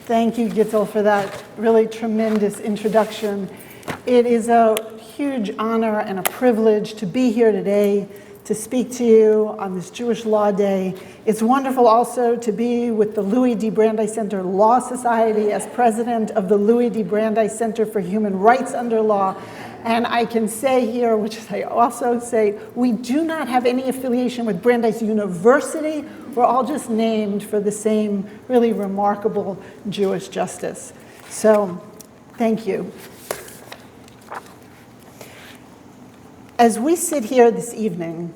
Thank you, Gittel, for that really tremendous introduction. It is a huge honor and a privilege to be here today to speak to you on this Jewish Law Day. It's wonderful also to be with the Louis D. Brandeis Center Law Society as president of the Louis D. Brandeis Center for Human Rights Under Law. And I can say here, which I also say, we do not have any affiliation with Brandeis University. We're all just named for the same really remarkable Jewish justice. So, thank you. As we sit here this evening,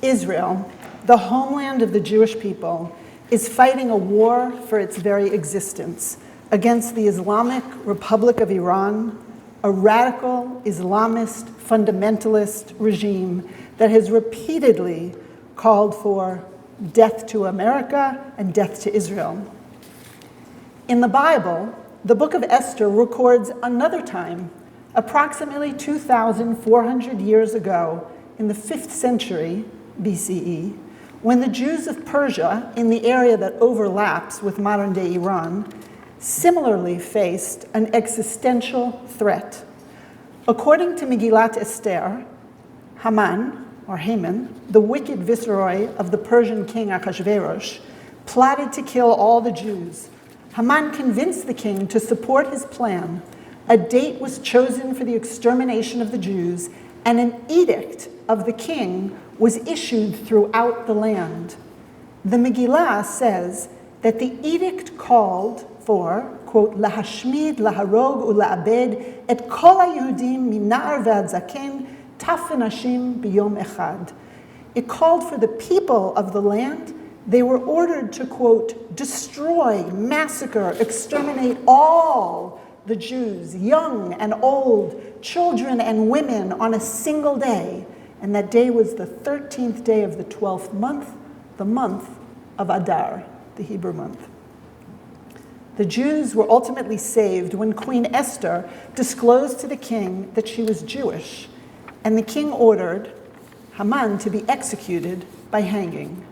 Israel, the homeland of the Jewish people, is fighting a war for its very existence against the Islamic Republic of Iran, a radical Islamist fundamentalist regime that has repeatedly called for death to America and death to Israel. In the Bible, the book of Esther records another time, approximately 2,400 years ago, in the 5th century BCE, when the Jews of Persia, in the area that overlaps with modern-day Iran, similarly faced an existential threat. According to Megillat Esther, Haman, or Haman, the wicked viceroy of the Persian king Ahasuerus, plotted to kill all the Jews. Haman convinced the king to support his plan. A date was chosen for the extermination of the Jews, and an edict of the king was issued throughout the land. The Megillah says that the edict called for, quote, lahashmid, laharog, ula'abed, et kol haYehudim minar ve'ad zaken, taf v'nashim b'yom echad. It called for the people of the land. They were ordered to, quote, destroy, massacre, exterminate all the Jews, young and old, children and women, on a single day. And that day was the 13th day of the 12th month, the month of Adar, the Hebrew month. The Jews were ultimately saved when Queen Esther disclosed to the king that she was Jewish, and the king ordered Haman to be executed by hanging.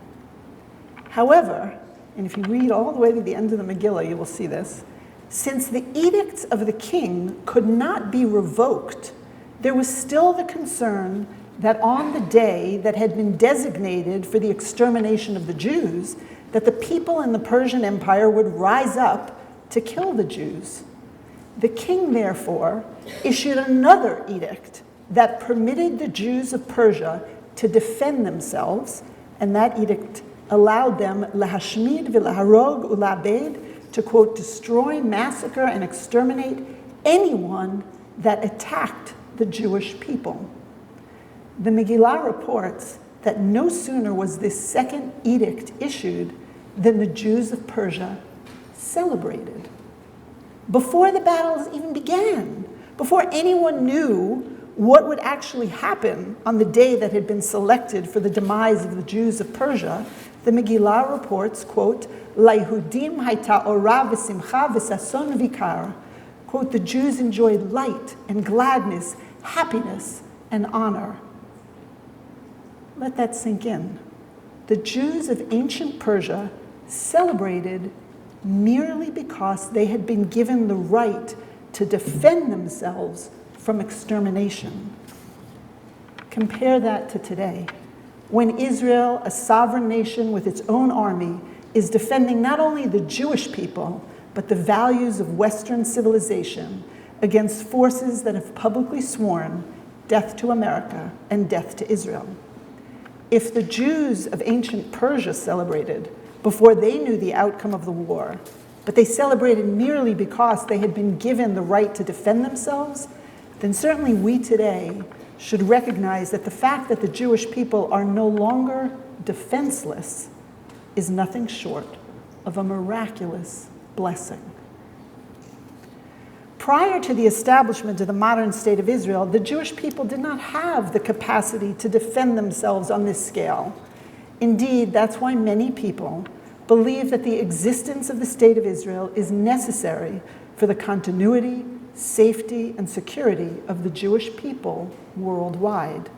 However, and if you read all the way to the end of the Megillah, you will see this, since the edicts of the king could not be revoked, there was still the concern that on the day that had been designated for the extermination of the Jews, that the people in the Persian Empire would rise up to kill the Jews. The king, therefore, issued another edict that permitted the Jews of Persia to defend themselves, and that edict allowed them lahashmid v'laharog ula'abed, to, quote, destroy, massacre, and exterminate anyone that attacked the Jewish people. The Megillah reports that no sooner was this second edict issued than the Jews of Persia celebrated. Before the battles even began, before anyone knew what would actually happen on the day that had been selected for the demise of the Jews of Persia, the Megillah reports, quote, Layehudim hayta ora v'simcha v'sason v'ikar. Quote, the Jews enjoyed light and gladness, happiness and honor. Let that sink in. The Jews of ancient Persia celebrated merely because they had been given the right to defend themselves from extermination. Compare that to today, when Israel, a sovereign nation with its own army, is defending not only the Jewish people, but the values of Western civilization against forces that have publicly sworn death to America and death to Israel. If the Jews of ancient Persia celebrated before they knew the outcome of the war, but they celebrated merely because they had been given the right to defend themselves, then certainly we today should recognize that the fact that the Jewish people are no longer defenseless is nothing short of a miraculous blessing. Prior to the establishment of the modern state of Israel, the Jewish people did not have the capacity to defend themselves on this scale. Indeed, that's why many people believe that the existence of the state of Israel is necessary for the continuity, safety, and security of the Jewish people worldwide.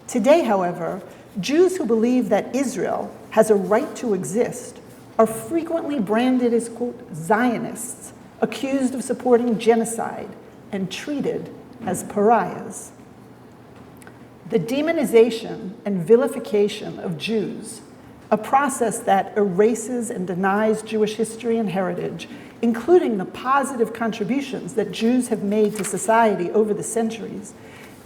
Today, however, Jews who believe that Israel has a right to exist are frequently branded as, quote, Zionists, accused of supporting genocide and treated as pariahs. The demonization and vilification of Jews, a process that erases and denies Jewish history and heritage, including the positive contributions that Jews have made to society over the centuries,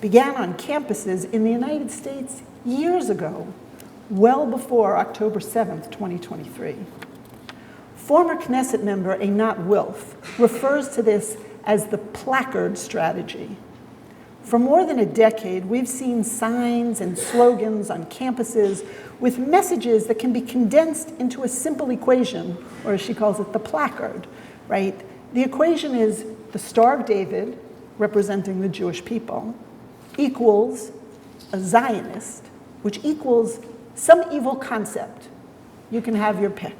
began on campuses in the United States years ago, well before October 7th, 2023. Former Knesset member Einat Wilf refers to this as the placard strategy. For more than a decade, we've seen signs and slogans on campuses with messages that can be condensed into a simple equation, or as she calls it, the placard, right? The equation is the Star of David, representing the Jewish people, equals a Zionist, which equals some evil concept. You can have your pick,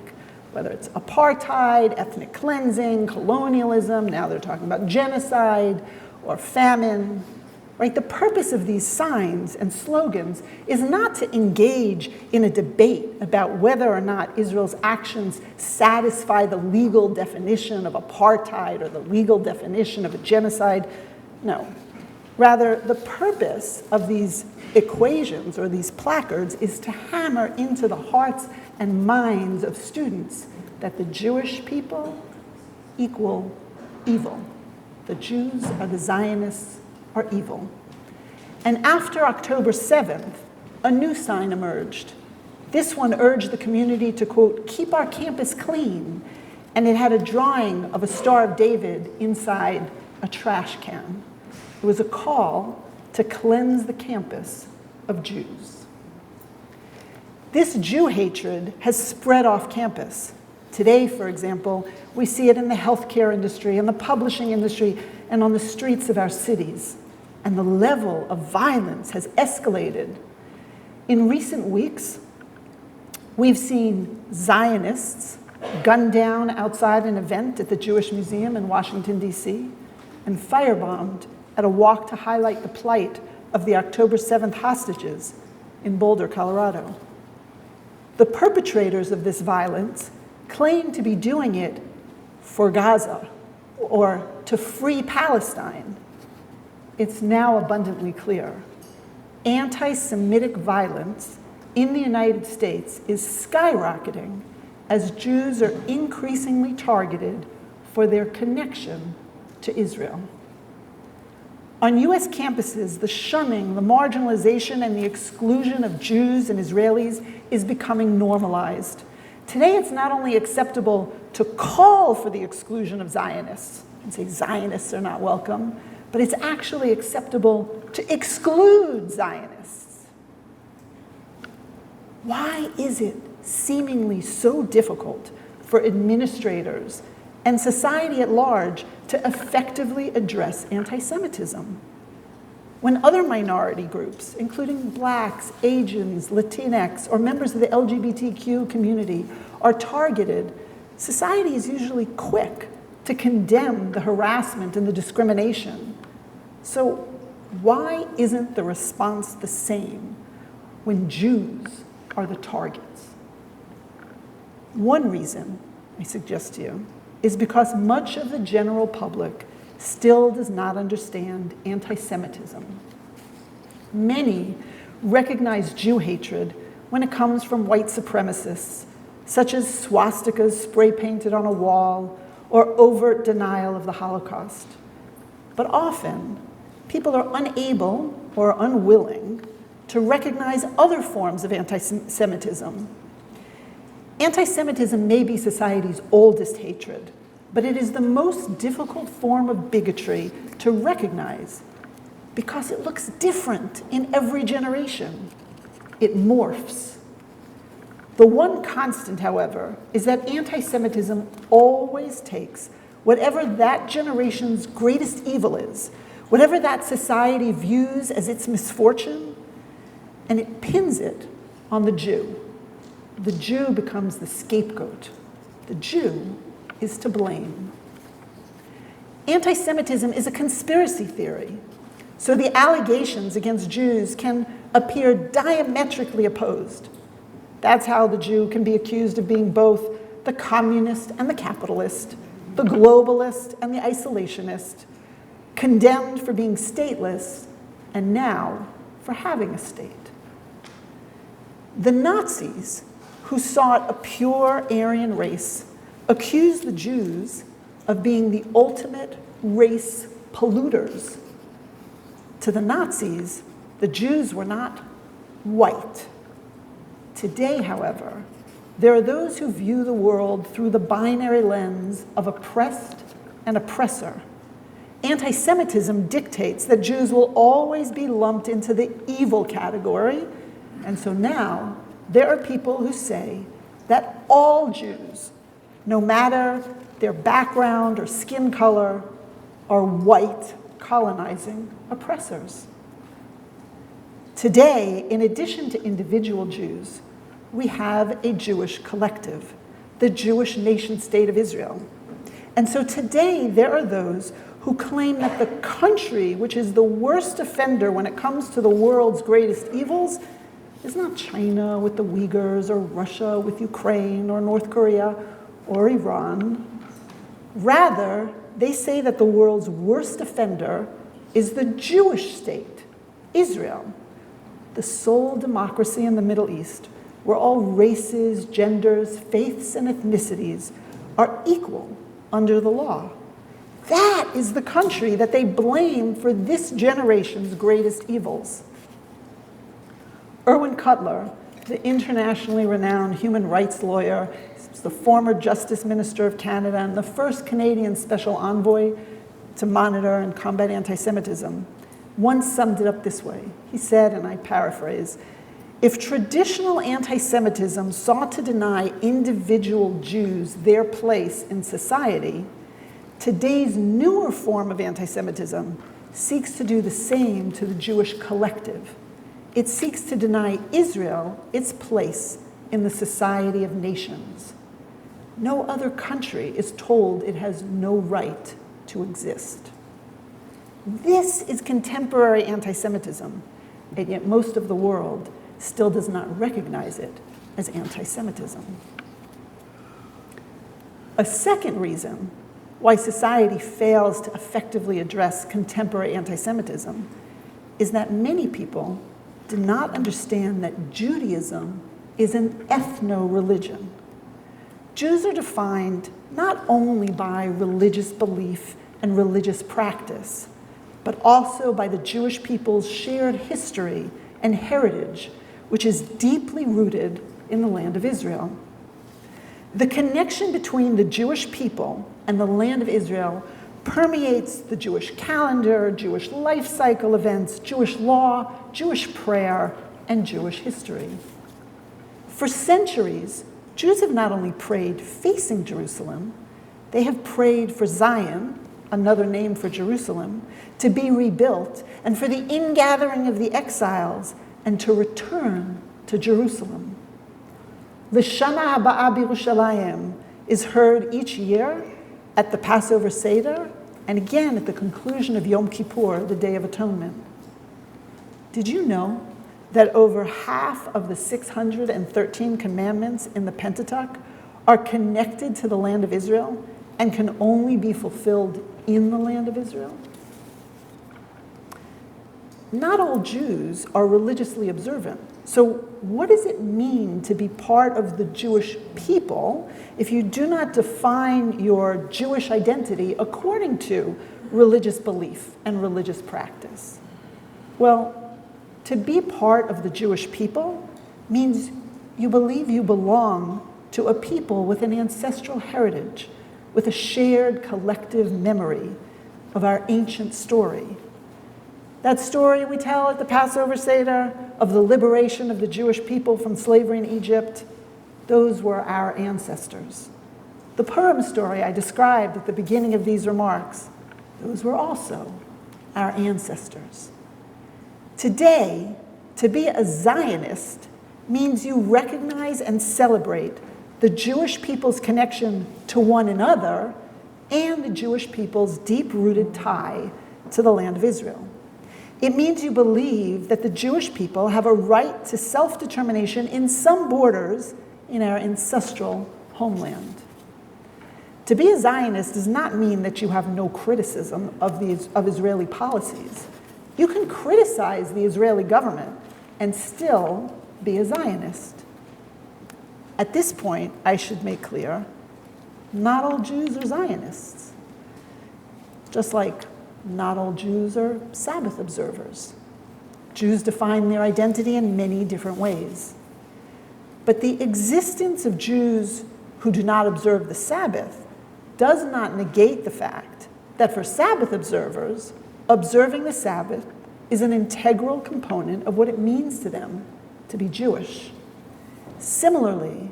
whether it's apartheid, ethnic cleansing, colonialism, now they're talking about genocide or famine. Right? The purpose of these signs and slogans is not to engage in a debate about whether or not Israel's actions satisfy the legal definition of apartheid or the legal definition of a genocide. No. Rather, the purpose of these equations or these placards is to hammer into the hearts and minds of students that the Jewish people equal evil. The Jews are the Zionists are evil. And after October 7th, a new sign emerged. This one urged the community to, quote, keep our campus clean. And it had a drawing of a Star of David inside a trash can. It was a call to cleanse the campus of Jews. This Jew hatred has spread off campus. Today, for example, we see it in the healthcare industry, in the publishing industry, and on the streets of our cities. And the level of violence has escalated. In recent weeks, we've seen Zionists gunned down outside an event at the Jewish Museum in Washington, D.C., and firebombed at a walk to highlight the plight of the October 7th hostages in Boulder, Colorado. The perpetrators of this violence claim to be doing it for Gaza or to free Palestine. It's now abundantly clear. Anti-Semitic violence in the United States is skyrocketing as Jews are increasingly targeted for their connection to Israel. On US campuses, the shunning, the marginalization, and the exclusion of Jews and Israelis is becoming normalized. Today, it's not only acceptable to call for the exclusion of Zionists and say Zionists are not welcome, but it's actually acceptable to exclude Zionists. Why is it seemingly so difficult for administrators and society at large to effectively address anti-Semitism? When other minority groups, including Blacks, Asians, Latinx, or members of the LGBTQ community, are targeted, society is usually quick to condemn the harassment and the discrimination. So why isn't the response the same when Jews are the targets? One reason, I suggest to you, is because much of the general public still does not understand anti-Semitism. Many recognize Jew hatred when it comes from white supremacists, such as swastikas spray painted on a wall or overt denial of the Holocaust. But often, people are unable or unwilling to recognize other forms of anti-Semitism. Anti-Semitism may be society's oldest hatred, but it is the most difficult form of bigotry to recognize because it looks different in every generation. It morphs. The one constant, however, is that anti-Semitism always takes whatever that generation's greatest evil is, whatever that society views as its misfortune, and it pins it on the Jew. The Jew becomes the scapegoat. The Jew is to blame. Anti-Semitism is a conspiracy theory, so the allegations against Jews can appear diametrically opposed. That's how the Jew can be accused of being both the communist and the capitalist, the globalist and the isolationist, condemned for being stateless, and now for having a state. The Nazis, who sought a pure Aryan race, accused the Jews of being the ultimate race polluters. To the Nazis, the Jews were not white. Today, however, there are those who view the world through the binary lens of oppressed and oppressor. Anti-Semitism dictates that Jews will always be lumped into the evil category, and so now there are people who say that all Jews, no matter their background or skin color, are white, colonizing oppressors. Today, in addition to individual Jews, we have a Jewish collective, the Jewish nation-state of Israel. And so today, there are those who claim that the country which is the worst offender when it comes to the world's greatest evils is not China with the Uyghurs, or Russia with Ukraine, or North Korea, or Iran. Rather, they say that the world's worst offender is the Jewish state, Israel, the sole democracy in the Middle East, where all races, genders, faiths, and ethnicities are equal under the law. That is the country that they blame for this generation's greatest evils. Irwin Cutler, the internationally renowned human rights lawyer, the former Justice Minister of Canada and the first Canadian Special Envoy to monitor and combat anti-Semitism, once summed it up this way. He said, and I paraphrase, "If traditional anti-Semitism sought to deny individual Jews their place in society, today's newer form of anti-Semitism seeks to do the same to the Jewish collective. It seeks to deny Israel its place in the society of nations. No other country is told it has no right to exist." This is contemporary anti-Semitism, and yet most of the world still does not recognize it as anti-Semitism. A second reason why society fails to effectively address contemporary anti-Semitism is that many people do not understand that Judaism is an ethno-religion. Jews are defined not only by religious belief and religious practice, but also by the Jewish people's shared history and heritage, which is deeply rooted in the land of Israel. The connection between the Jewish people and the land of Israel permeates the Jewish calendar, Jewish life cycle events, Jewish law, Jewish prayer, and Jewish history. For centuries, Jews have not only prayed facing Jerusalem, they have prayed for Zion, another name for Jerusalem, to be rebuilt, and for the ingathering of the exiles, and to return to Jerusalem. L'Shana Haba'a B'Yerushalayim is heard each year at the Passover Seder, and again at the conclusion of Yom Kippur, the Day of Atonement. Did you know that over half of the 613 commandments in the Pentateuch are connected to the land of Israel and can only be fulfilled in the land of Israel? Not all Jews are religiously observant. So what does it mean to be part of the Jewish people if you do not define your Jewish identity according to religious belief and religious practice? Well, to be part of the Jewish people means you believe you belong to a people with an ancestral heritage, with a shared collective memory of our ancient story. That story we tell at the Passover Seder of the liberation of the Jewish people from slavery in Egypt, those were our ancestors. The Purim story I described at the beginning of these remarks, those were also our ancestors. Today, to be a Zionist means you recognize and celebrate the Jewish people's connection to one another and the Jewish people's deep-rooted tie to the land of Israel. It means you believe that the Jewish people have a right to self-determination in some borders in our ancestral homeland. To be a Zionist does not mean that you have no criticism of Israeli policies. You can criticize the Israeli government and still be a Zionist. At this point, I should make clear, not all Jews are Zionists. Just like not all Jews are Sabbath observers. Jews define their identity in many different ways. But the existence of Jews who do not observe the Sabbath does not negate the fact that for Sabbath observers, observing the Sabbath is an integral component of what it means to them to be Jewish. Similarly,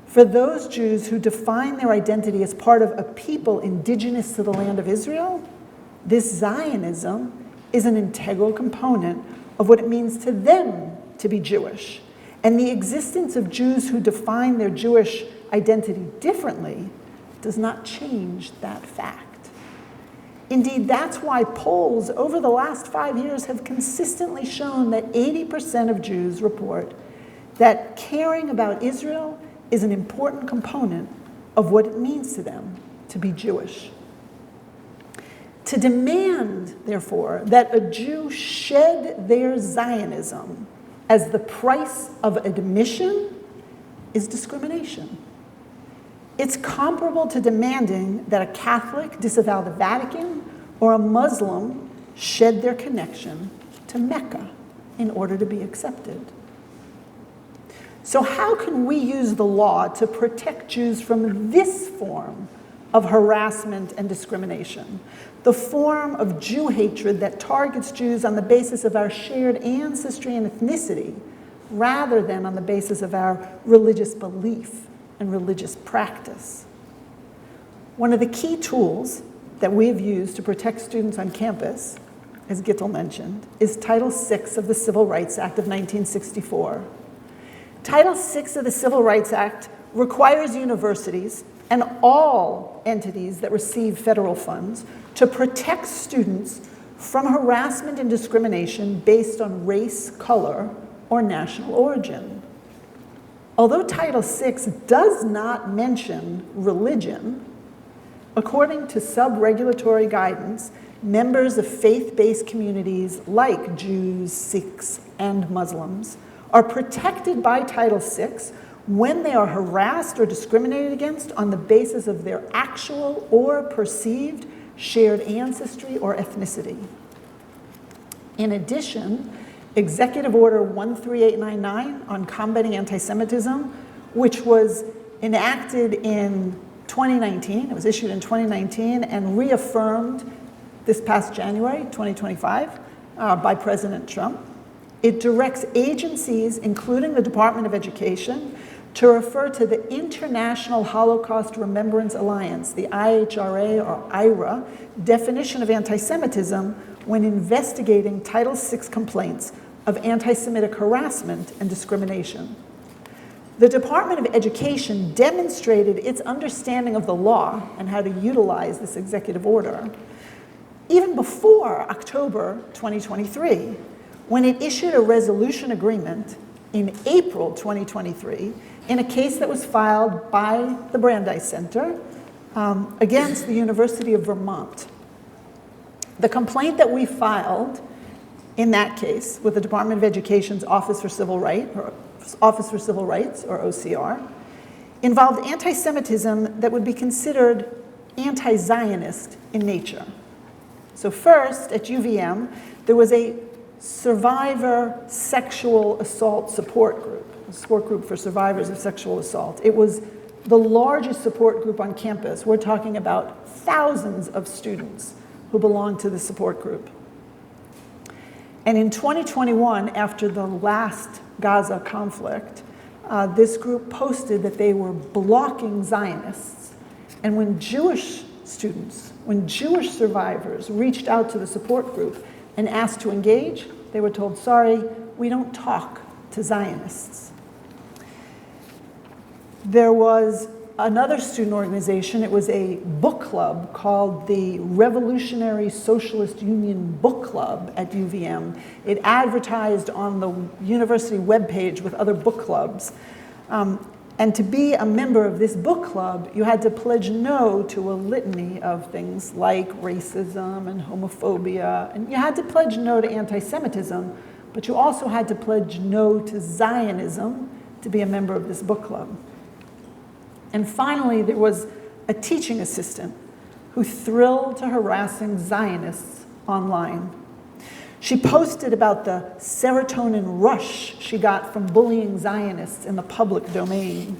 for those Jews who define their identity as part of a people indigenous to the land of Israel, this Zionism is an integral component of what it means to them to be Jewish. And the existence of Jews who define their Jewish identity differently does not change that fact. Indeed, that's why polls over the last 5 years have consistently shown that 80% of Jews report that caring about Israel is an important component of what it means to them to be Jewish. To demand, therefore, that a Jew shed their Zionism as the price of admission is discrimination. It's comparable to demanding that a Catholic disavow the Vatican or a Muslim shed their connection to Mecca in order to be accepted. So how can we use the law to protect Jews from this form of harassment and discrimination, the form of Jew hatred that targets Jews on the basis of our shared ancestry and ethnicity, rather than on the basis of our religious belief and religious practice? One of the key tools that we have used to protect students on campus, as Gittel mentioned, is Title VI of the Civil Rights Act of 1964. Title VI of the Civil Rights Act requires universities and all entities that receive federal funds to protect students from harassment and discrimination based on race, color, or national origin. Although Title VI does not mention religion, according to sub-regulatory guidance, members of faith-based communities like Jews, Sikhs, and Muslims are protected by Title VI when they are harassed or discriminated against on the basis of their actual or perceived shared ancestry or ethnicity. In addition, Executive Order 13899 on combating anti-Semitism, which was enacted in 2019, it was issued in 2019 and reaffirmed this past January 2025 by President Trump. It directs agencies, including the Department of Education, to refer to the International Holocaust Remembrance Alliance, the IHRA or IRA, definition of anti-Semitism when investigating Title VI complaints of anti-Semitic harassment and discrimination. The Department of Education demonstrated its understanding of the law and how to utilize this executive order even before October 2023, when it issued a resolution agreement in April 2023 in a case that was filed by the Brandeis Center against the University of Vermont. The complaint that we filed in that case with the Department of Education's Office for Civil Rights, or OCR, involved anti-Semitism that would be considered anti-Zionist in nature. So first, at UVM, there was a survivor sexual assault support group, a support group for survivors of sexual assault. It was the largest support group on campus. We're talking about thousands of students who belong to the support group. And in 2021, after the last Gaza conflict, this group posted that they were blocking Zionists. And when Jewish students, when Jewish survivors reached out to the support group and asked to engage, they were told, sorry, we don't talk to Zionists. There was another student organization. It was a book club called the Revolutionary Socialist Union Book Club at UVM. It advertised on the university webpage with other book clubs. And And to be a member of this book club, you had to pledge no to a litany of things like racism and homophobia, and you had to pledge no to anti-Semitism, but you also had to pledge no to Zionism to be a member of this book club. And finally, there was a teaching assistant who thrilled to harassing Zionists online. She posted about the serotonin rush she got from bullying Zionists in the public domain.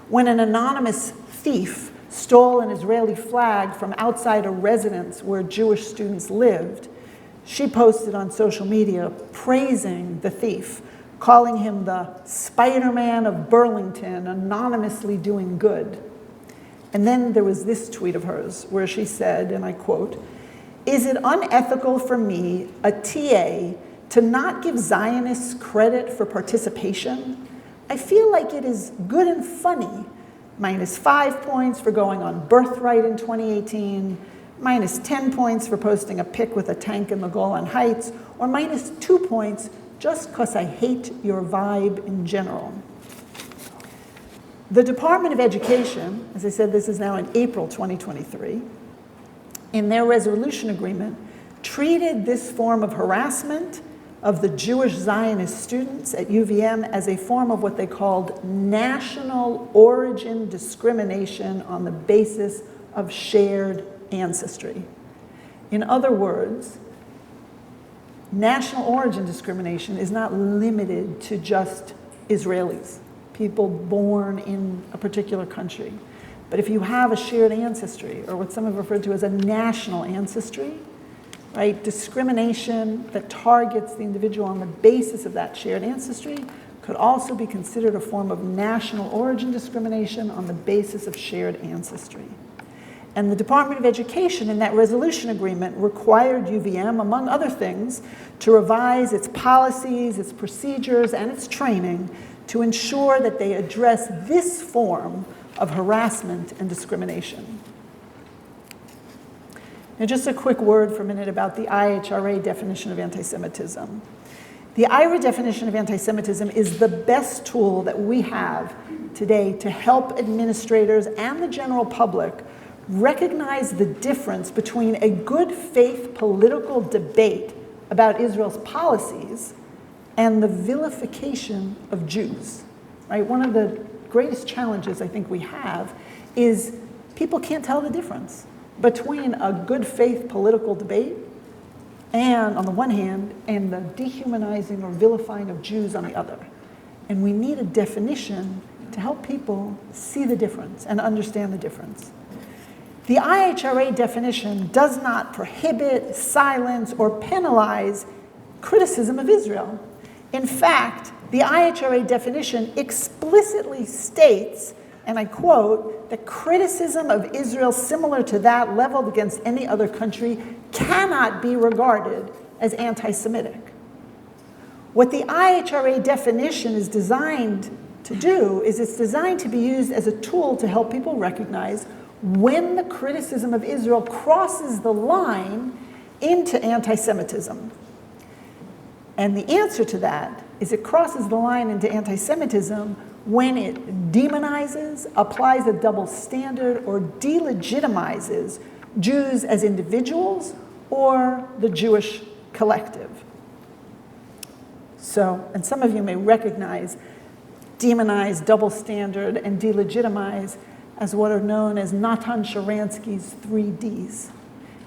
When an anonymous thief stole an Israeli flag from outside a residence where Jewish students lived, she posted on social media praising the thief, calling him the Spider-Man of Burlington, anonymously doing good. And then there was this tweet of hers where she said, and I quote, "Is it unethical for me, a TA, to not give Zionists credit for participation? I feel like it is good and funny. -5 points for going on Birthright in 2018, -10 points for posting a pic with a tank in the Golan Heights, or -2 points just because I hate your vibe in general." The Department of Education, as I said, this is now in April 2023, in their resolution agreement, treated this form of harassment of the Jewish Zionist students at UVM as a form of what they called national origin discrimination on the basis of shared ancestry. In other words, national origin discrimination is not limited to just Israelis, people born in a particular country. But if you have a shared ancestry, or what some have referred to as a national ancestry, right, discrimination that targets the individual on the basis of that shared ancestry could also be considered a form of national origin discrimination on the basis of shared ancestry. And the Department of Education in that resolution agreement required UVM, among other things, to revise its policies, its procedures, and its training to ensure that they address this form of harassment and discrimination. Now, just a quick word for a minute about the IHRA definition of anti-Semitism. The IHRA definition of anti-Semitism is the best tool that we have today to help administrators and the general public recognize the difference between a good faith political debate about Israel's policies and the vilification of Jews. Right? One of the greatest challenges I think we have is people can't tell the difference between a good faith political debate and, on the one hand, and the dehumanizing or vilifying of Jews on the other. And we need a definition to help people see the difference and understand the difference. The IHRA definition does not prohibit, silence, or penalize criticism of Israel. In fact, the IHRA definition explicitly states, and I quote, that criticism of Israel similar to that leveled against any other country cannot be regarded as anti-Semitic. What the IHRA definition is designed to do is it's designed to be used as a tool to help people recognize when the criticism of Israel crosses the line into anti-Semitism. And the answer to that is it crosses the line into anti-Semitism when it demonizes, applies a double standard, or delegitimizes Jews as individuals or the Jewish collective. So, and some of you may recognize demonize, double standard, and delegitimize as what are known as Natan Sharansky's 3 Ds.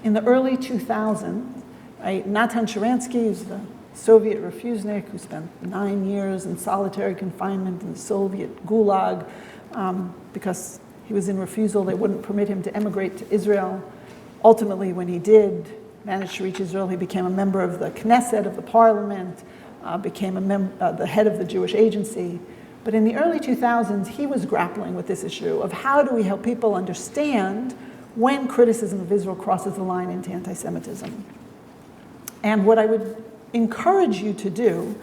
In the early 2000s, right, Natan Sharansky is the Soviet refusenik who spent 9 years in solitary confinement in the Soviet Gulag because he was in refusal. They wouldn't permit him to emigrate to Israel. Ultimately, when he did manage to reach Israel, he became a member of the Knesset, of the parliament, became the head of the Jewish Agency. But in the early 2000s, he was grappling with this issue of how do we help people understand when criticism of Israel crosses the line into anti-Semitism. And what I would encourage you to do,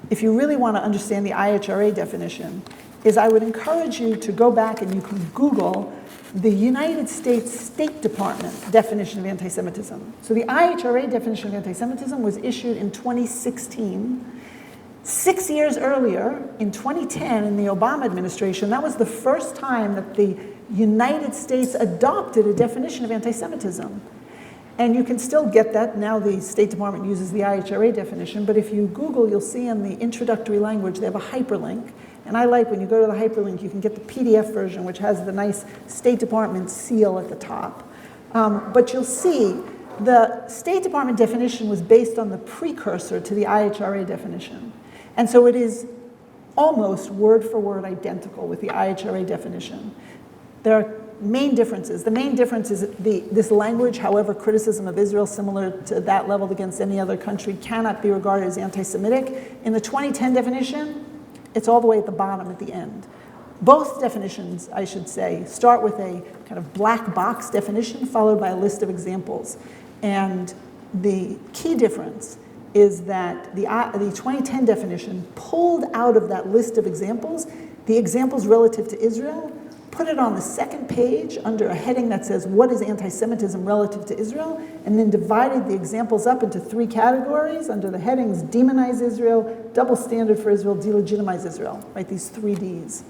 if you really want to understand the IHRA definition, is I would encourage you to go back and you can Google the United States State Department definition of anti-Semitism. So the IHRA definition of anti-Semitism was issued in 2016, 6 years earlier, in 2010, in the Obama administration, that was the first time that the United States adopted a definition of anti-Semitism. And you can still get that. Now the State Department uses the IHRA definition, but if you Google, you'll see in the introductory language, they have a hyperlink. And I like when you go to the hyperlink, you can get the PDF version, which has the nice State Department seal at the top. But you'll see the State Department definition was based on the precursor to the IHRA definition. And so it is almost word for word identical with the IHRA definition. There are main differences. The main difference is this language, however, criticism of Israel similar to that leveled against any other country cannot be regarded as anti-Semitic. In the 2010 definition, it's all the way at the bottom at the end. Both definitions, I should say, start with a kind of black box definition followed by a list of examples. And the key difference is that the 2010 definition pulled out of that list of examples the examples relative to Israel, put it on the second page under a heading that says, what is anti-Semitism relative to Israel? And then divided the examples up into 3 categories under the headings, demonize Israel, double standard for Israel, delegitimize Israel, right? These 3 Ds.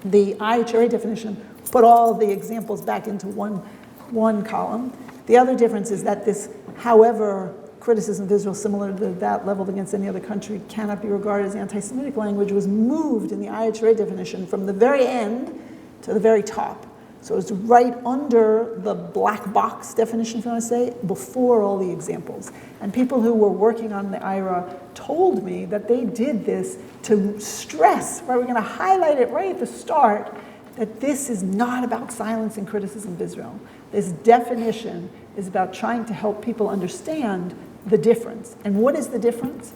The IHRA definition put all the examples back into one column. The other difference is that this, however, criticism of Israel similar to that leveled against any other country cannot be regarded as anti-Semitic language was moved in the IHRA definition from the very end to the very top. So it's right under the black box definition, if you want to say, before all the examples. And people who were working on the IRA told me that they did this to stress, right, we're going to highlight it right at the start, that this is not about silencing criticism of Israel. This definition is about trying to help people understand the difference. And what is the difference?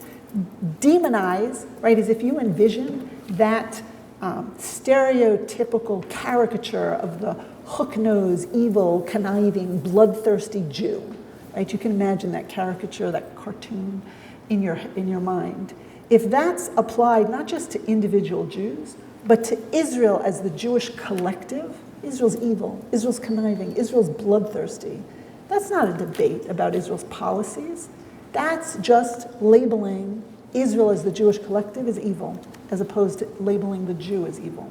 Demonize, right, is if you envision that stereotypical caricature of the hook-nosed, evil, conniving, bloodthirsty Jew, right? You can imagine that caricature, that cartoon in your mind. If that's applied not just to individual Jews, but to Israel as the Jewish collective, Israel's evil, Israel's conniving, Israel's bloodthirsty. That's not a debate about Israel's policies. That's just labeling Israel as the Jewish collective as evil, as opposed to labeling the Jew as evil.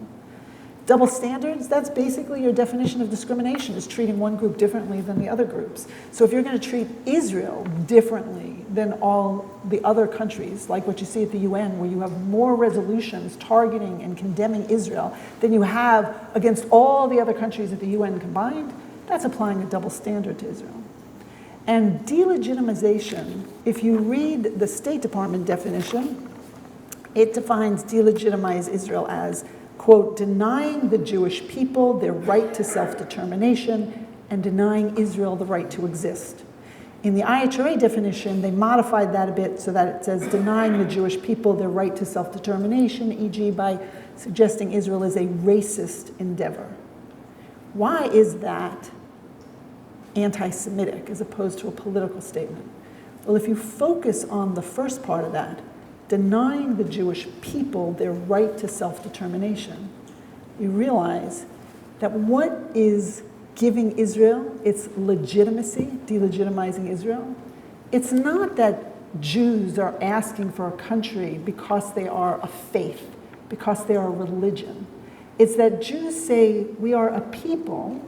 Double standards, that's basically your definition of discrimination, is treating one group differently than the other groups. So if you're going to treat Israel differently than all the other countries, like what you see at the UN, where you have more resolutions targeting and condemning Israel than you have against all the other countries at the UN combined, that's applying a double standard to Israel. And delegitimization, if you read the State Department definition, it defines delegitimize Israel as, quote, denying the Jewish people their right to self-determination and denying Israel the right to exist. In the IHRA definition, they modified that a bit so that it says denying the Jewish people their right to self-determination, e.g. by suggesting Israel is a racist endeavor. Why is that anti-Semitic as opposed to a political statement? Well, if you focus on the first part of that, denying the Jewish people their right to self-determination, you realize that what is giving Israel its legitimacy, delegitimizing Israel, it's not that Jews are asking for a country because they are a faith, because they are a religion. It's that Jews say we are a people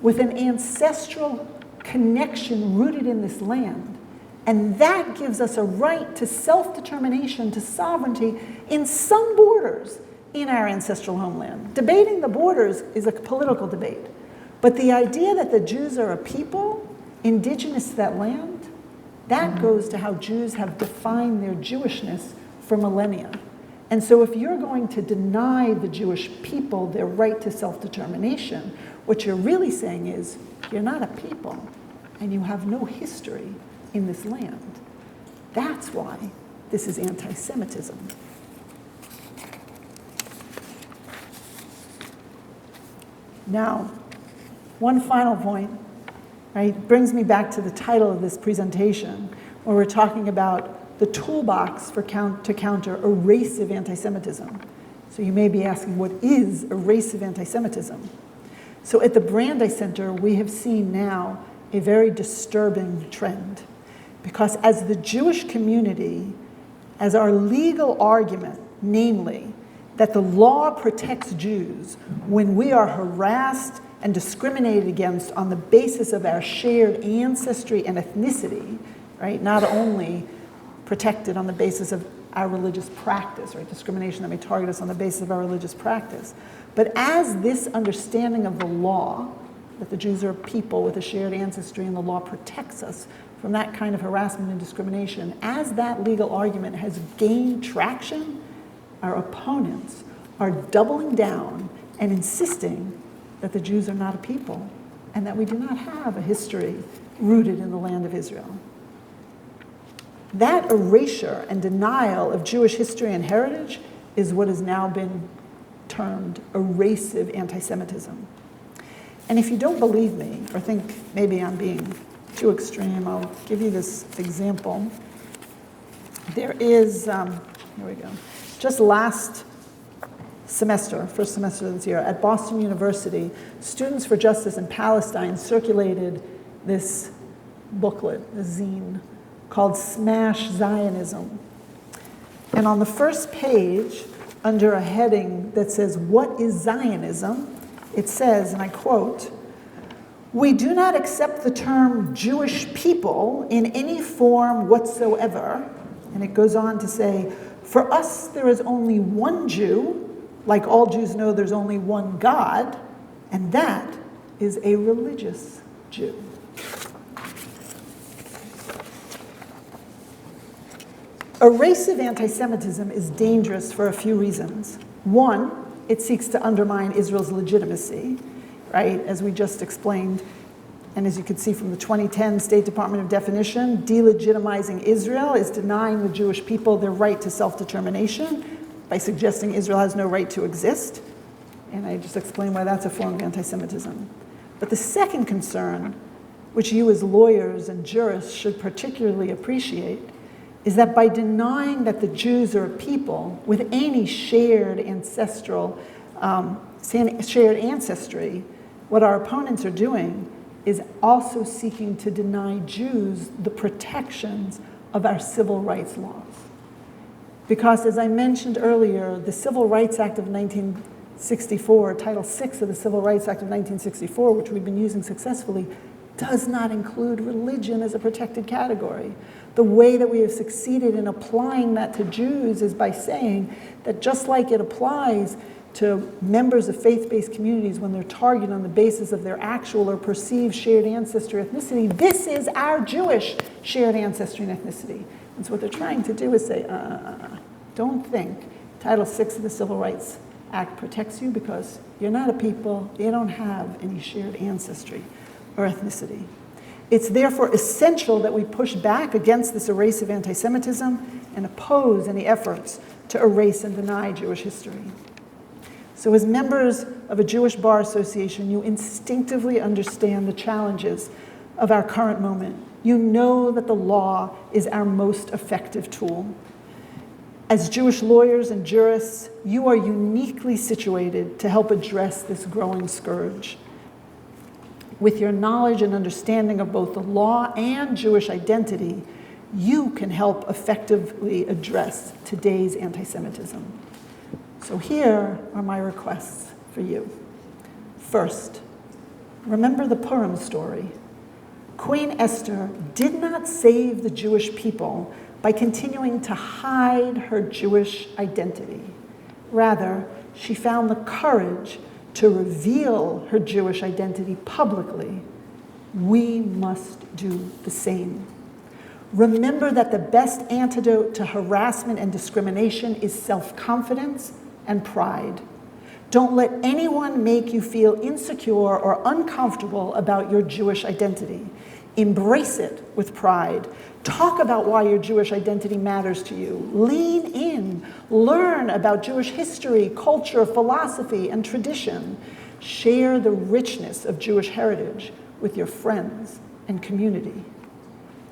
with an ancestral connection rooted in this land. And that gives us a right to self-determination, to sovereignty in some borders in our ancestral homeland. Debating the borders is a political debate. But the idea that the Jews are a people indigenous to that land, that goes to how Jews have defined their Jewishness for millennia. And so if you're going to deny the Jewish people their right to self-determination, what you're really saying is, you're not a people, and you have no history in this land. That's why this is anti-Semitism. Now, one final point, right, brings me back to the title of this presentation, where we're talking about the toolbox to counter erasive anti-Semitism. So you may be asking, what is erasive anti-Semitism? So at the Brandeis Center, we have seen now a very disturbing trend, because as the Jewish community as our legal argument, namely, that the law protects Jews when we are harassed and discriminated against on the basis of our shared ancestry and ethnicity, right? Not only protected on the basis of our religious practice, right? Discrimination that may target us on the basis of our religious practice. But as this understanding of the law, that the Jews are a people with a shared ancestry and the law protects us from that kind of harassment and discrimination, as that legal argument has gained traction, our opponents are doubling down and insisting that the Jews are not a people and that we do not have a history rooted in the land of Israel. That erasure and denial of Jewish history and heritage is what has now been termed erasive anti-Semitism. And if you don't believe me or think maybe I'm being too extreme, I'll give you this example. There is, here we go. Just last semester, first semester of this year, at Boston University, Students for Justice in Palestine circulated this booklet, this zine, called Smash Zionism. And on the first page, under a heading that says, "What is Zionism?" it says, and I quote, "We do not accept the term Jewish people in any form whatsoever." And it goes on to say, "For us, there is only one Jew. Like all Jews know, there's only one God, and that is a religious Jew." Erasive anti-Semitism is dangerous for a few reasons. One, it seeks to undermine Israel's legitimacy, right? As we just explained, and as you can see from the 2010 State Department of definition, delegitimizing Israel is denying the Jewish people their right to self-determination by suggesting Israel has no right to exist. And I just explained why that's a form of anti-Semitism. But the second concern, which you as lawyers and jurists should particularly appreciate, is that by denying that the Jews are a people with any shared ancestry, what our opponents are doing is also seeking to deny Jews the protections of our civil rights laws. Because as I mentioned earlier, the Civil Rights Act of 1964, Title VI of the Civil Rights Act of 1964, which we've been using successfully, does not include religion as a protected category. The way that we have succeeded in applying that to Jews is by saying that just like it applies to members of faith-based communities when they're targeted on the basis of their actual or perceived shared ancestry or ethnicity, this is our Jewish shared ancestry and ethnicity. And so what they're trying to do is say, don't think Title VI of the Civil Rights Act protects you because you're not a people, you don't have any shared ancestry or ethnicity. It's therefore essential that we push back against this erasive anti-Semitism and oppose any efforts to erase and deny Jewish history. So as members of a Jewish bar association, you instinctively understand the challenges of our current moment. You know that the law is our most effective tool. As Jewish lawyers and jurists, you are uniquely situated to help address this growing scourge. With your knowledge and understanding of both the law and Jewish identity, you can help effectively address today's anti-Semitism. So here are my requests for you. First, remember the Purim story. Queen Esther did not save the Jewish people by continuing to hide her Jewish identity. Rather, she found the courage to reveal her Jewish identity publicly. We must do the same. Remember that the best antidote to harassment and discrimination is self-confidence and pride. Don't let anyone make you feel insecure or uncomfortable about your Jewish identity. Embrace it with pride. Talk about why your Jewish identity matters to you. Lean in. Learn about Jewish history, culture, philosophy, and tradition. Share the richness of Jewish heritage with your friends and community.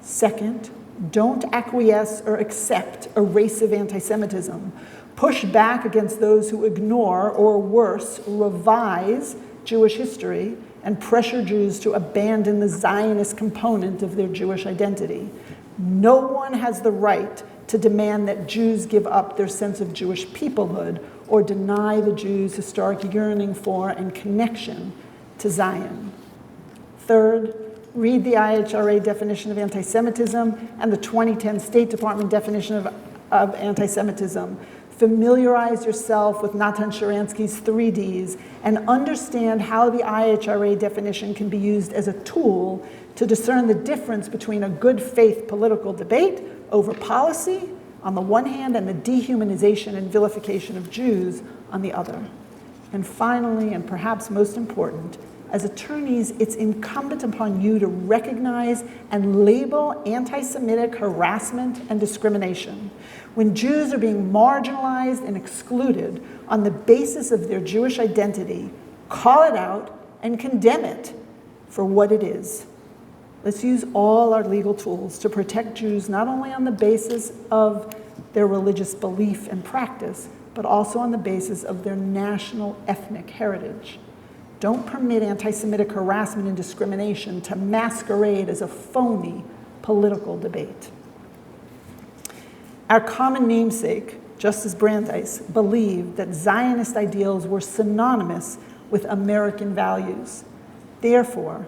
Second, don't acquiesce or accept erasive anti-Semitism. Push back against those who ignore, or worse, revise Jewish history and pressure Jews to abandon the Zionist component of their Jewish identity. No one has the right to demand that Jews give up their sense of Jewish peoplehood or deny the Jews' historic yearning for and connection to Zion. Third, read the IHRA definition of anti-Semitism and the 2010 State Department definition of anti-Semitism. Familiarize yourself with Natan Sharansky's 3Ds and understand how the IHRA definition can be used as a tool to discern the difference between a good faith political debate over policy on the one hand and the dehumanization and vilification of Jews on the other. And finally, and perhaps most important, as attorneys, it's incumbent upon you to recognize and label anti-Semitic harassment and discrimination. When Jews are being marginalized and excluded on the basis of their Jewish identity, call it out and condemn it for what it is. Let's use all our legal tools to protect Jews not only on the basis of their religious belief and practice, but also on the basis of their national ethnic heritage. Don't permit anti-Semitic harassment and discrimination to masquerade as a phony political debate. Our common namesake, Justice Brandeis, believed that Zionist ideals were synonymous with American values. Therefore,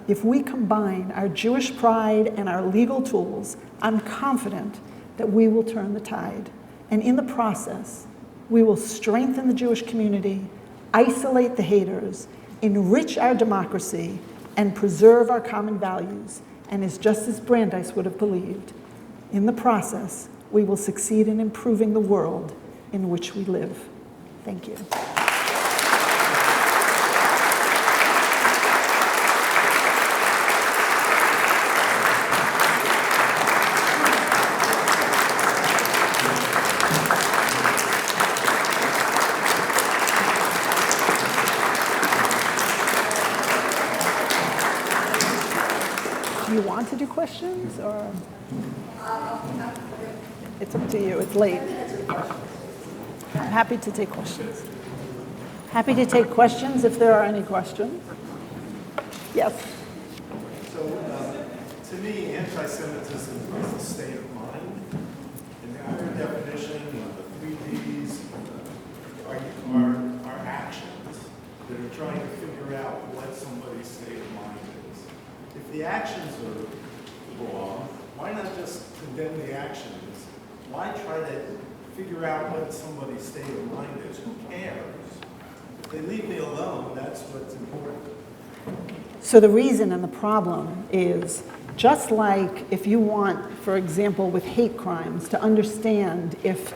if we combine our Jewish pride and our legal tools, I'm confident that we will turn the tide. And in the process, we will strengthen the Jewish community, isolate the haters, enrich our democracy, and preserve our common values. And as Justice Brandeis would have believed, in the process, we will succeed in improving the world in which we live. Thank you. Do you want to do questions, or? It's up to you. It's late. I'm happy to take questions. Happy to take questions if there are any questions. Yes. So, to me, anti-Semitism is a state of mind. And the other definition, the 3Ds, are actions that are trying to figure out what somebody's state of mind is. If the actions are wrong, why not just condemn the actions? Why try to figure out what somebody's state of mind is? Who cares? If they leave me alone, that's what's important. So the reason and the problem is, just like if you want, for example, with hate crimes, to understand if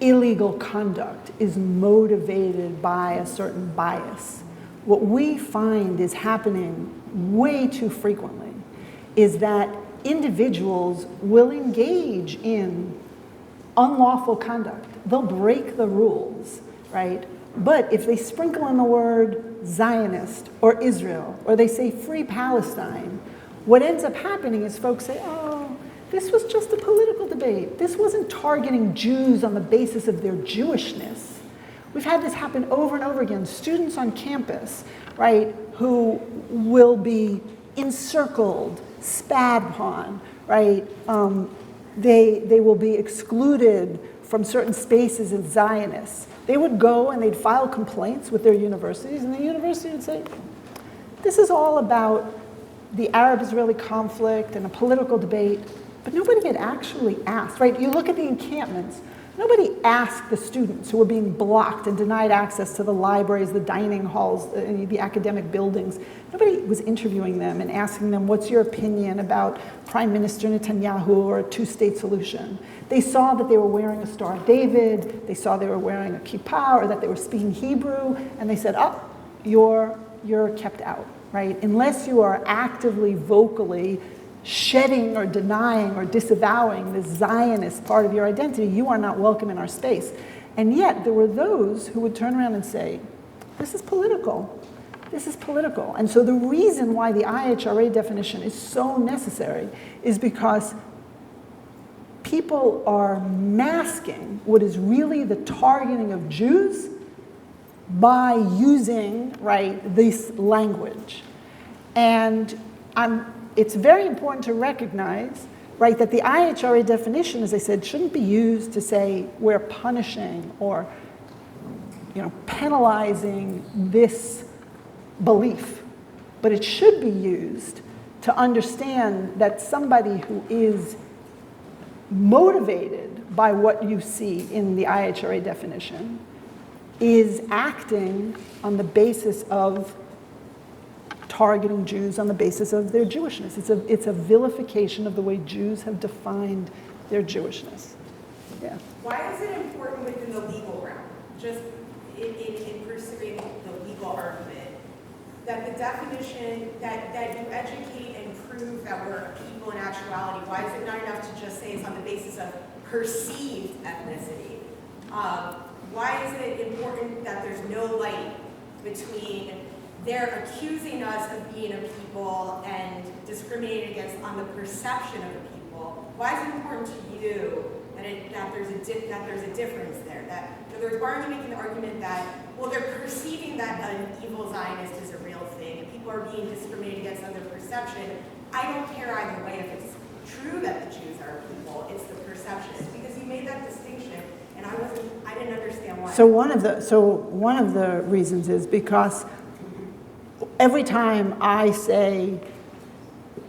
illegal conduct is motivated by a certain bias, what we find is happening way too frequently is that individuals will engage in unlawful conduct. They'll break the rules, right? But if they sprinkle in the word Zionist or Israel, or they say free Palestine, what ends up happening is folks say, oh, this was just a political debate. This wasn't targeting Jews on the basis of their Jewishness. We've had this happen over and over again. Students on campus, right, who will be encircled, spat upon, right? They will be excluded from certain spaces as Zionists. They would go and they'd file complaints with their universities, and the university would say, this is all about the Arab-Israeli conflict and a political debate, but nobody had actually asked, right? You look at the encampments, nobody asked the students who were being blocked and denied access to the libraries, the dining halls, the academic buildings. Nobody was interviewing them and asking them, what's your opinion about Prime Minister Netanyahu or a two-state solution? They saw that they were wearing a Star of David, they saw they were wearing a kippah, or that they were speaking Hebrew, and they said, oh, you're kept out, right? Unless you are actively, vocally shedding or denying or disavowing the Zionist part of your identity, you are not welcome in our space. And yet there were those who would turn around and say, this is political. This is political. And so the reason why the IHRA definition is so necessary is because people are masking what is really the targeting of Jews by using, right, this language. And it's very important to recognize right? That the IHRA definition, as I said, shouldn't be used to say we're punishing or penalizing this belief, but it should be used to understand that somebody who is motivated by what you see in the IHRA definition is acting on the basis of targeting Jews on the basis of their Jewishness. It's a vilification of the way Jews have defined their Jewishness. Yeah. Why is it important within the legal realm, just in pursuing the legal argument, that the definition, that you educate and prove that we're a people in actuality? Why is it not enough to just say it's on the basis of perceived ethnicity? Why is it important that there's no light between they're accusing us of being a people and discriminating against on the perception of a people? Why is it important to you that there's a difference there? That, in other words, why are you making the argument that, well, they're perceiving that an evil Zionist is a real thing and people are being discriminated against on their perception? I don't care either way if it's true that the Jews are a people, it's the perception. It's because you made that distinction and I didn't understand why. So one of the reasons is because every time I say,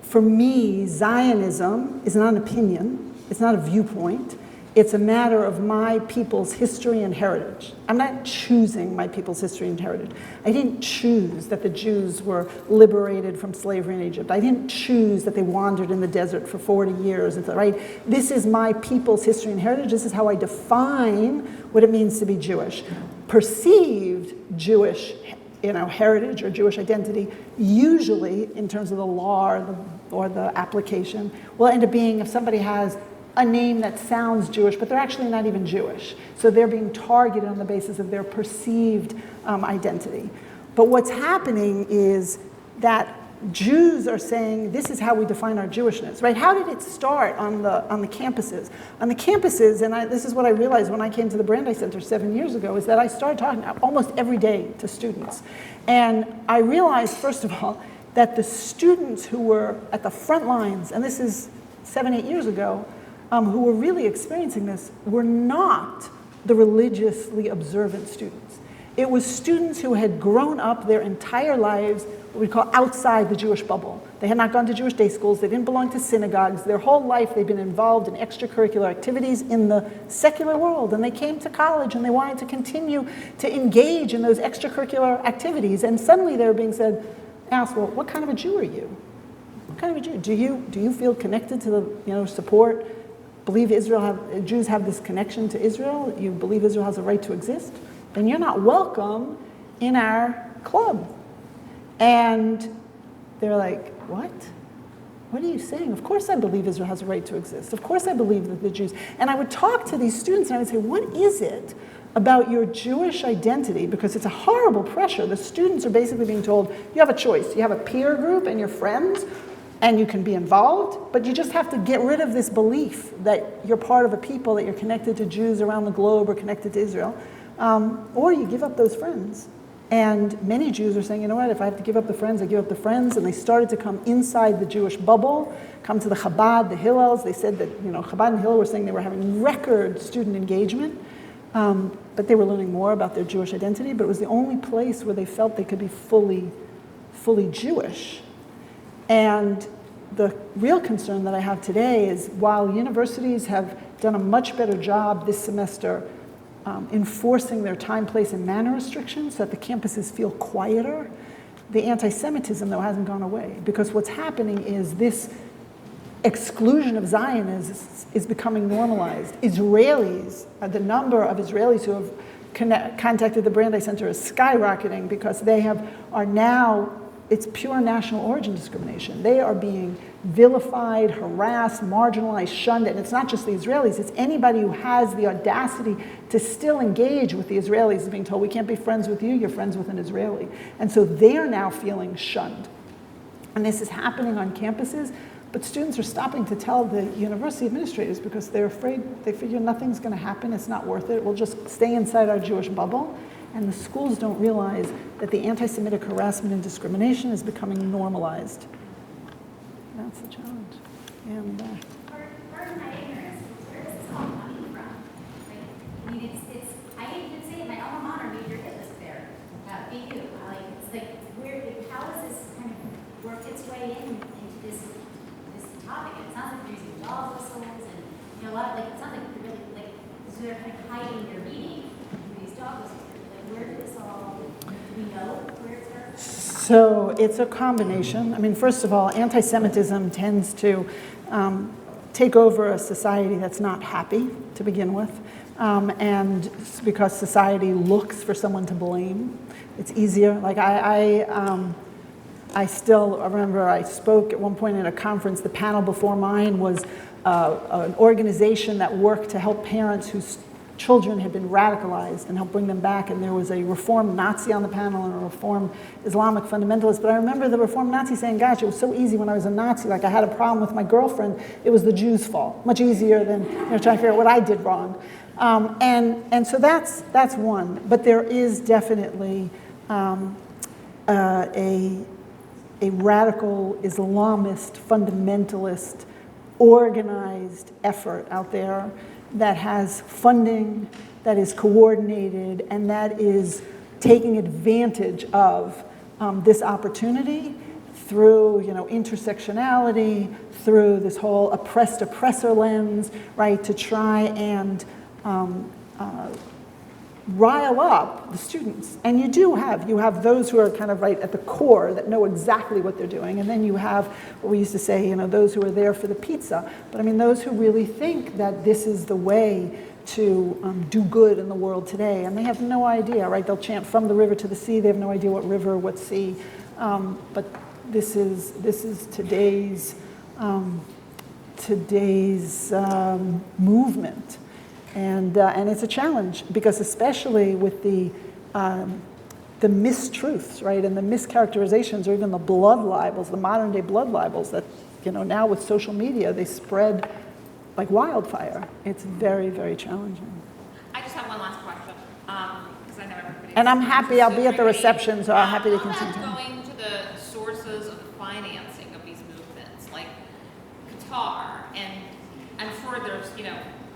for me, Zionism is not an opinion, it's not a viewpoint, it's a matter of my people's history and heritage. I'm not choosing my people's history and heritage. I didn't choose that the Jews were liberated from slavery in Egypt. I didn't choose that they wandered in the desert for 40 years, right? This is my people's history and heritage. This is how I define what it means to be Jewish. Perceived Jewish heritage or Jewish identity, usually in terms of the law or the application, will end up being if somebody has a name that sounds Jewish, but they're actually not even Jewish. So they're being targeted on the basis of their perceived identity. But what's happening is that Jews are saying, this is how we define our Jewishness, right? How did it start on the campuses? On the campuses, and this is what I realized when I came to the Brandeis Center 7 years ago, is that I started talking almost every day to students. And I realized, first of all, that the students who were at the front lines, and this is 7-8 years ago, who were really experiencing this, were not the religiously observant students. It was students who had grown up their entire lives what we call outside the Jewish bubble. They had not gone to Jewish day schools, they didn't belong to synagogues, their whole life they've been involved in extracurricular activities in the secular world, and they came to college and they wanted to continue to engage in those extracurricular activities, and suddenly they were being asked, well, what kind of a Jew are you? What kind of a Jew? Do you feel connected to the, support, believe Jews have this connection to Israel? You believe Israel has a right to exist? Then you're not welcome in our club. And they're like, what? What are you saying? Of course I believe Israel has a right to exist. Of course I believe that the Jews. And I would talk to these students and I would say, what is it about your Jewish identity? Because it's a horrible pressure. The students are basically being told, you have a choice. You have a peer group and your friends, and you can be involved, but you just have to get rid of this belief that you're part of a people, that you're connected to Jews around the globe or connected to Israel, or you give up those friends. And many Jews are saying, you know what, if I have to give up the friends, I give up the friends. And they started to come inside the Jewish bubble, come to the Chabad, the Hillels. They said that, Chabad and Hillel were saying they were having record student engagement, but they were learning more about their Jewish identity, but it was the only place where they felt they could be fully Jewish. And the real concern that I have today is while universities have done a much better job this semester enforcing their time, place, and manner restrictions so that the campuses feel quieter, the anti-Semitism, though, hasn't gone away. Because what's happening is this exclusion of Zionism is becoming normalized. Israelis, the number of Israelis who have contacted the Brandeis Center is skyrocketing because are now, it's pure national origin discrimination. They are being vilified, harassed, marginalized, shunned, and it's not just the Israelis, it's anybody who has the audacity to still engage with the Israelis is being told, we can't be friends with you, you're friends with an Israeli. And so they are now feeling shunned. And this is happening on campuses, but students are stopping to tell the university administrators because they're afraid, they figure nothing's gonna happen, it's not worth it, we'll just stay inside our Jewish bubble. And the schools don't realize that the anti-Semitic harassment and discrimination is becoming normalized. That's the challenge. And Pardon my ignorance, where is this all coming from? Like, I mean, it's, I even say my alma mater made your hit list there, BU. It's like, how has this kind of worked its way into this topic? And it sounds like they're using dog whistles and, a lot of, it sounds like they're really, so they're kind of hiding their meaning through these dog whistles. Where did this all, do we know where it started? so it's a combination. I mean, first of all, anti-Semitism tends to take over a society that's not happy to begin with. And because society looks for someone to blame, it's easier. Like I still remember I spoke at one point at a conference. The panel before mine was an organization that worked to help parents whose children had been radicalized and help bring them back. And there was a reformed Nazi on the panel and a reformed Islamic fundamentalist. But I remember the reformed Nazi saying, gosh, it was so easy when I was a Nazi. Like I had a problem with my girlfriend. It was the Jews' fault. Much easier than trying to figure out what I did wrong. And so that's one. But there is definitely a radical Islamist, fundamentalist, organized effort out there that has funding, that is coordinated, and that is taking advantage of this opportunity through, intersectionality, through this whole oppressed-oppressor lens, right, to try and rile up the students. And you have those who are kind of right at the core that know exactly what they're doing, and then you have what we used to say, those who are there for the pizza. But I mean, those who really think that this is the way to do good in the world today, and they have no idea, right? They'll chant from the river to the sea. They have no idea what river, what sea. But this is today's movement. And it's a challenge because especially with the mistruths, right, and the mischaracterizations, or even the blood libels, the modern day blood libels that, now with social media, they spread like wildfire. It's very, very challenging. I just have one last question, because I know everybody. And I'm happy, I'll be at the reception, so I'm happy to continue. How about going to the sources of the financing of these movements, like Qatar, and I'm sure there's,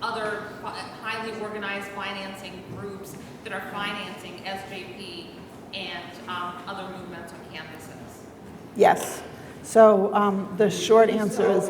other highly organized financing groups that are financing SJP and other movements on campuses? Yes. So the short answer is...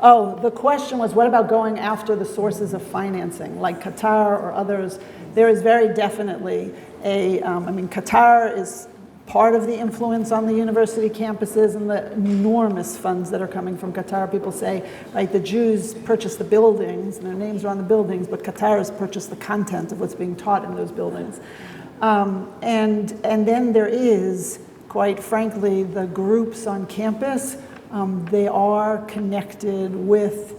Oh, the question was, what about going after the sources of financing, like Qatar or others? There is very definitely Qatar is part of the influence on the university campuses and the enormous funds that are coming from Qatar. People say, right, the Jews purchased the buildings, and their names are on the buildings, but Qatar has purchased the content of what's being taught in those buildings. And then there is, quite frankly, the groups on campus. They are connected with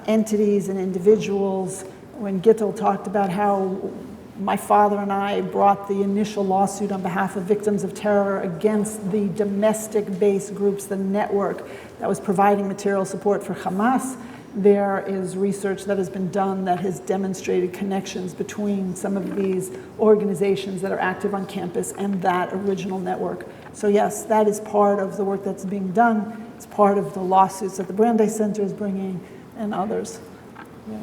entities and individuals. When Gittel talked about how my father and I brought the initial lawsuit on behalf of victims of terror against the domestic-based groups, the network that was providing material support for Hamas. There is research that has been done that has demonstrated connections between some of these organizations that are active on campus and that original network. So yes, that is part of the work that's being done. It's part of the lawsuits that the Brandeis Center is bringing and others. Yeah.